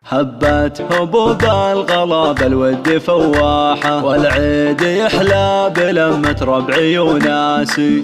هبت هبوب الغلا بالود فواحة، والعيد يحلى بلمة ربعي وناسي.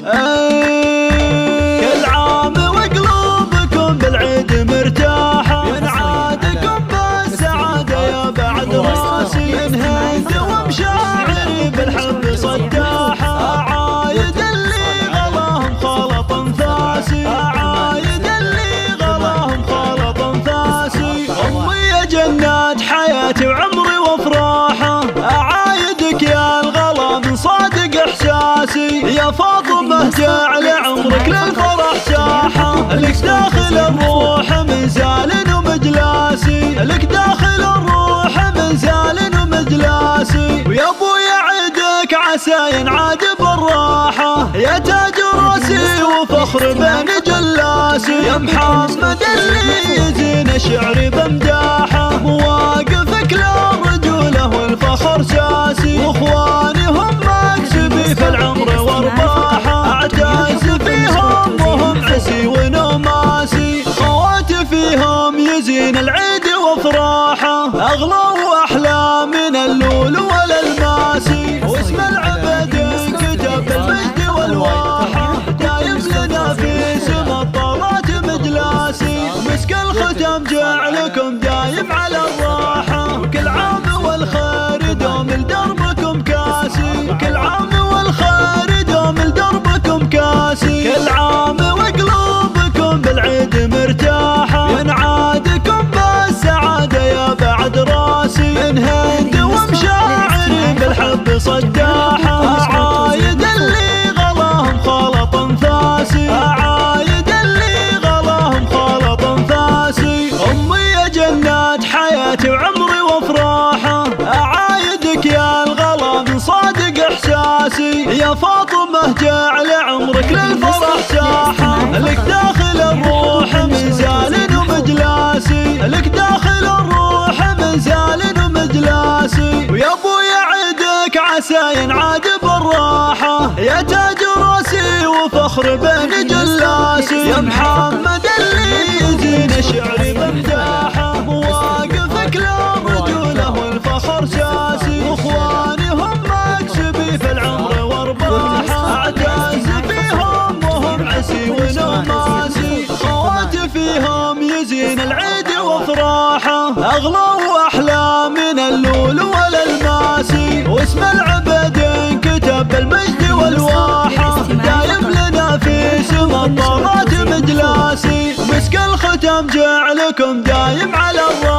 كل عام وقلوبكم بالعيد مرتاحة، ينعادكم بالسعادة يا بعد راسي. من هند ومشاعري بالحب صداحة، عايد اللي غلاهم خلط انفاسي، عايد اللي غلاهم خلط انفاسي. امي جنات حياتي وعمري وافراحه، اعايدك يا الغلا من صادق احساسي. يا فاطمه جعل عمرك للفرح ساحه، لك داخل الروح منزال ومجلاسي، لك داخل الروح منزال ومجلاسي. ويا ابويا عيدك عسى ينعاد بالراحه، يا تاج راسي وفخر بين جلاسي. يا محمد اللي يزين شعري بمداحه، مواقفك للرجوله والفخر ساسي. واخواني هم مكسبي في العمر وارباحه، اعتز فيهم وهم عسي ونماسي. خواتي فيهم يزين العيد وافراحه، اغلى واحلى من اللول والالماسي. واسم العبد كتب بالمجد والواحه، دايم لنا في سما الطلات مجلاسي. مسك الختم جعلكم دايم على الراحه، وكل عام والخير دوم لدربكم كاسي. كل عام والخير دوم لدربكم كاسي. كل عام وقلوبكم بالعيد مرتاحه، ينعادكم بالسعاده يا بعد راسي. من هند ومشاعري بالحب صداحه، عايد اللي غلاهم خلط انفاسي، عايد اللي غلاهم خلط انفاسي. امي جنات حياتي وعمري وافراحه، اعايدك يا الغلا من صادق احساسي. يا فاطمه جعل عمرك للفرح ساحه، لك داخل الروح منزال ومجلاسي، لك داخل الروح منزال ومجلاسي. ويا ابويا عيدك عسى ينعاد بالراحه، يا تاج راسي وفخر بين جلاسي. يا محمد اللي يزين شعري بمداحه، مواقفك للرجوله والفخر ساسي. واخواني هم مكسبي في العمر وارباحه، اعتز فيهم وهم عسي ونماسي. خواتي فيهم يزين العيد وافراحه، اغلى واحلى من اللول والالماسي. واسم العبد كتب بالمجد والواحه، دايم لنا في سما الطلات مجلاسي. مسك الختم جعلكم دايم على الراحه.